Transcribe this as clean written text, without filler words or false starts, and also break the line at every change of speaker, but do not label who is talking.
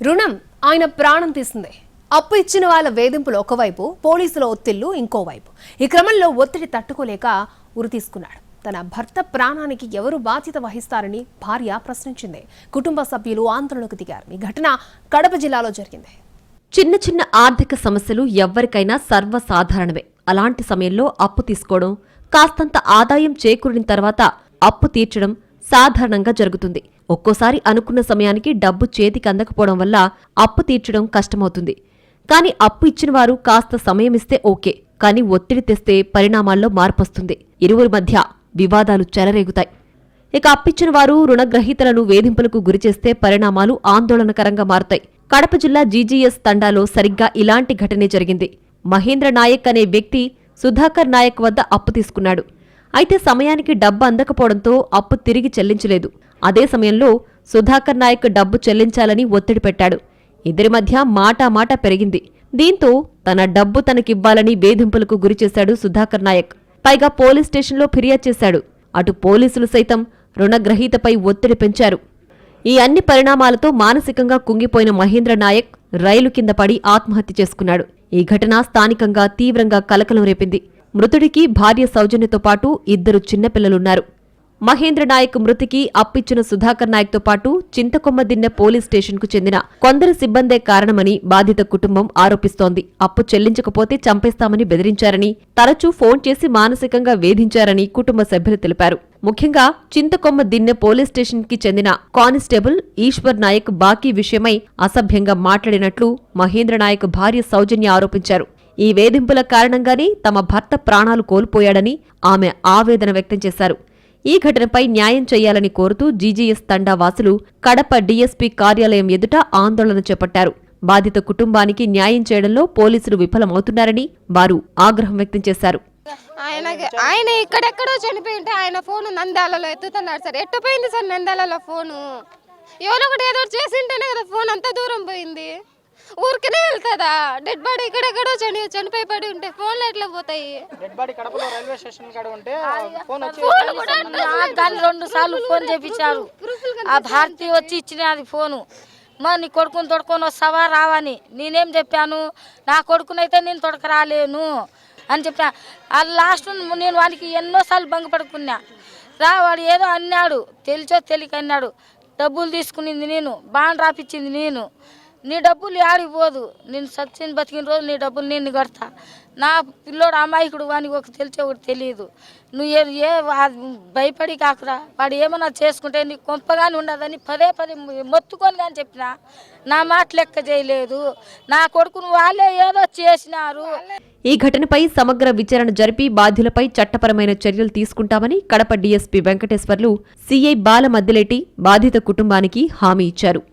రుణం ఆయన ప్రాణం తీసింది. అప్పు ఇచ్చిన వాళ్ళ వేధింపులు ఒకవైపు, పోలీసుల ఒత్తిళ్లు ఇంకోవైపు. ఈ క్రమంలో ఒత్తిడి తట్టుకోలేక ఉరి తీసుకున్నాడు. తన భర్త ప్రాణానికి ఎవరు బాధ్యత వహిస్తారని భార్య ప్రశ్నించింది. కుటుంబ సభ్యులు ఆందోళనకు దిగారు. ఈ ఘటన కడప జిల్లాలో జరిగింది.
చిన్న చిన్న ఆర్థిక సమస్యలు ఎవ్వరికైనా సర్వసాధారణమే. అలాంటి సమయంలో అప్పు తీసుకోవడం, కాస్తంత ఆదాయం చేకూరిన తర్వాత అప్పు తీర్చడం సాధారణంగా జరుగుతుంది. ఒక్కోసారి అనుకున్న సమయానికి డబ్బు చేతికి అందకపోవడం వల్ల అప్పు తీర్చడం కష్టమవుతుంది. కానీ అప్పు ఇచ్చిన వారు కాస్త సమయమిస్తే ఓకే, కానీ ఒత్తిడి తెస్తే పరిణామాల్లో మార్పొస్తుంది. ఇరువురి మధ్య వివాదాలు చెలరేగుతాయి. ఇక అప్పిచ్చిన వారు రుణగ్రహీతలను వేధింపులకు గురిచేస్తే పరిణామాలు ఆందోళనకరంగా మారుతాయి. కడప జిల్లా జీజీఎస్ తండాలో సరిగ్గా ఇలాంటి ఘటనే జరిగింది. మహేంద్ర నాయక్ అనే వ్యక్తి సుధాకర్ నాయక్ వద్ద అప్పు తీసుకున్నాడు. అయితే సమయానికి డబ్బు అందకపోవడంతో అప్పు తిరిగి చెల్లించలేదు. అదే సమయంలో సుధాకర్ నాయక్ డబ్బు చెల్లించాలని ఒత్తిడి పెట్టాడు. ఇద్దరి మధ్య మాటామాట పెరిగింది. దీంతో తన డబ్బు తనకివ్వాలని వేధింపులకు గురిచేశాడు సుధాకర్ నాయక్. పైగా పోలీస్ స్టేషన్లో ఫిర్యాదు చేశాడు. అటు పోలీసులు సైతం రుణగ్రహీతపై ఒత్తిడి పెంచారు. ఈ అన్ని పరిణామాలతో మానసికంగా కుంగిపోయిన మహేంద్ర నాయక్ రైలు కింద పడి ఆత్మహత్య చేసుకున్నాడు. ఈ ఘటన స్థానికంగా తీవ్రంగా కలకలం రేపింది. మృతుడికి భార్య సౌజన్యతో పాటు ఇద్దరు చిన్నపిల్లలున్నారు. మహేంద్ర నాయక్ మృతికి అప్పిచ్చిన సుధాకర్ నాయక్తో పాటు చింతకొమ్మదిన్నె పోలీస్ స్టేషన్కు చెందిన కొందరు సిబ్బందే కారణమని బాధిత కుటుంబం ఆరోపిస్తోంది. అప్పు చెల్లించకపోతే చంపేస్తామని బెదిరించారని, తరచూ ఫోన్ చేసి మానసికంగా వేధించారని కుటుంబ సభ్యులు తెలిపారు. ముఖ్యంగా చింతకొమ్మదిన్నె పోలీస్ స్టేషన్కి చెందిన కానిస్టేబుల్ ఈశ్వర్ నాయక్ బాకీ విషయమై అసభ్యంగా మాట్లాడినట్లు మహేంద్ర నాయక్ భార్య సౌజన్య ఆరోపించారు. ఈ వేధింపుల కారణంగానే తమ భర్త ప్రాణాలు కోల్పోయాడని ఆమె ఆవేదన వ్యక్తం చేశారు. ఈ ఘటనపై న్యాయం చేయాలని కోరుతూ జీజీఎస్ తండా వాసులు కడప డీఎస్పీ కార్యాలయం ఎదుట ఆందోళన చేపట్టారు. బాధిత కుటుంబానికి న్యాయం చేయడంలో పోలీసులు విఫలమవుతున్నారని వారు ఆగ్రహం వ్యక్తం చేశారు.
ఆయన ఇక్కడెక్కడో చనిపోయింటే ఆయన ఫోన్ నంద్యాలలో ఎత్తుతున్నాడు సార్. ఎట్టుపోయింది సార్ నంద్యాలలో ఫోను? ఎవరో ఒకటి ఏదో చేసింటేనే కదా ఫోన్ అంత దూరం పోయింది. ఊరికనే వెళ్తుందా? డెడ్ బాడీ ఇక్కడెక్కడో చనిపోయి పడి ఉంటే ఫోన్లు ఎట్లా పోతాయి?
డెడ్ బాడీ కడపలో రైల్వే స్టేషన్ కాడ ఉంటే ఫోన్ వచ్చి
దాన్ని 2 సార్లు ఫోన్ చేపించారు. ఆ భారతి వచ్చి ఇచ్చిన అది ఫోను. మా నీ కొడుకుని తొడుకొని వస్తావా రావని నేనేం చెప్పాను, నా కొడుకునైతే నేను తొడక రాలేను అని చెప్పా. ఆ లాస్ట్ నేను వాడికి ఎన్నోసార్లు భంగపడుకున్నా. వాడు ఏదో అన్నాడు, తెలిచో తెలియక అన్నాడు. డబ్బులు తీసుకునింది నేను, బాండ్ రాపిచ్చింది నేను. నీ డబ్బులు ఆడికి పోదు, నేను సచిన్ బతికిన రోజు నీ డబ్బులు నేను కడతా. నా పిల్లోడు అమాయకుడు, వానికి ఒక తెలిసే ఒకటి తెలియదు. నువ్వు భయపడి కాకురా, వాడు ఏమన్నా చేసుకుంటే నీకు కొంపగానే ఉండదని పదే మొత్తుకొని కానీ చెప్పినా నా మాట లెక్క చేయలేదు. నా కొడుకును వాళ్ళే ఏదో చేసినారు.
ఈ ఘటనపై సమగ్ర విచారణ జరిపి బాధ్యులపై చట్టపరమైన చర్యలు తీసుకుంటామని కడప డీఎస్పీ వెంకటేశ్వర్లు, సీఐ బాల మద్దిలేటి బాధిత కుటుంబానికి హామీ ఇచ్చారు.